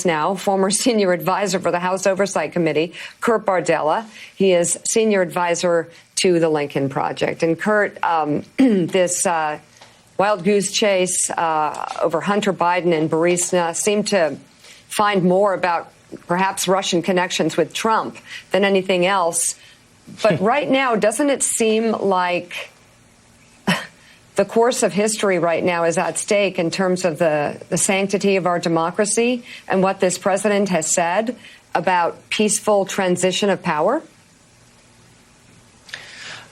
Now, former senior advisor for the House Oversight Committee, Kurt Bardella. He is senior advisor to the Lincoln Project. And Kurt, this wild goose chase over Hunter Biden and Burisma seemed to find more about perhaps Russian connections with Trump than anything else. But right now, doesn't it seem like the course of history right now is at stake in terms of the sanctity of our democracy and what this president has said about peaceful transition of power?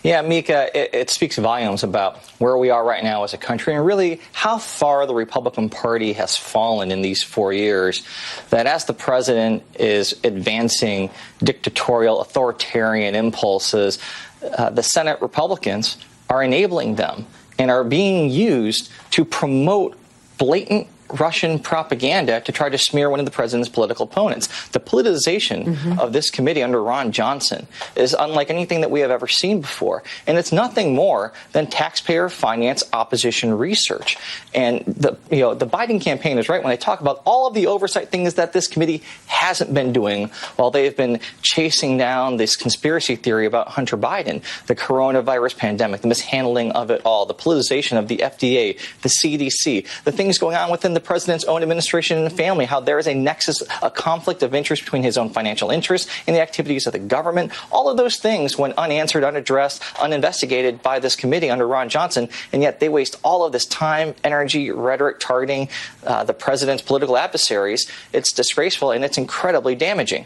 Yeah, Mika, it speaks volumes about where we are right now as a country and really how far the Republican Party has fallen in these 4 years, that as the president is advancing dictatorial, authoritarian impulses, the Senate Republicans are enabling them and are being used to promote blatant Russian propaganda to try to smear one of the president's political opponents. The politicization of this committee under Ron Johnson is unlike anything that we have ever seen before. And it's nothing more than taxpayer finance opposition research. And the Biden campaign is right when they talk about all of the oversight things that this committee hasn't been doing while they've been chasing down this conspiracy theory about Hunter Biden, the coronavirus pandemic, the mishandling of it all, the politicization of the FDA, the CDC, the things going on within the president's own administration and family, how there is a nexus, a conflict of interest between his own financial interests and the activities of the government. All of those things went unanswered, unaddressed, uninvestigated by this committee under Ron Johnson, and yet they waste all of this time, energy, rhetoric targeting the president's political adversaries. It's disgraceful and it's incredibly damaging.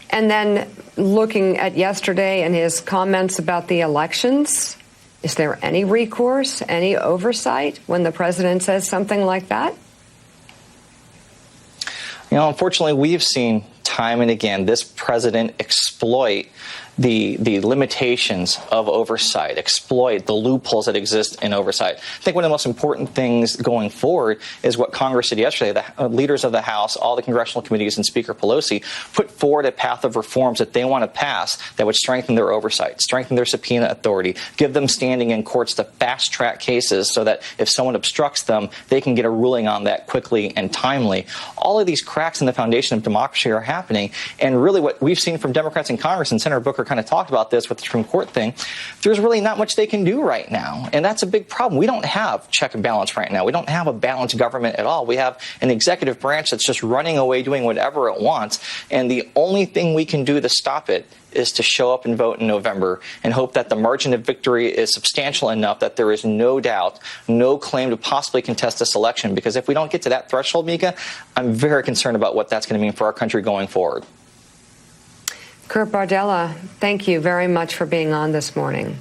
And then looking at yesterday and his comments about the elections, is there any recourse, any oversight when the president says something like that? You know, unfortunately, we've seen time and again this president exploit the limitations of oversight, exploit the loopholes that exist in oversight. I think one of the most important things going forward is what Congress did yesterday. The leaders of the House, all the congressional committees, and Speaker Pelosi put forward a path of reforms that they want to pass that would strengthen their oversight, strengthen their subpoena authority, give them standing in courts to fast-track cases so that if someone obstructs them, they can get a ruling on that quickly and timely. All of these cracks in the foundation of democracy are happening, and really what we've seen from Democrats in Congress, and Senator Booker kind of talked about this with the Supreme Court thing, there's really not much they can do right now. And that's a big problem. We don't have check and balance right now. We don't have a balanced government at all. We have an executive branch that's just running away doing whatever it wants. And the only thing we can do to stop it is to show up and vote in November and hope that the margin of victory is substantial enough that there is no doubt, no claim to possibly contest this election. Because if we don't get to that threshold, Mika, I'm very concerned about what that's going to mean for our country going forward. Kurt Bardella, thank you very much for being on this morning.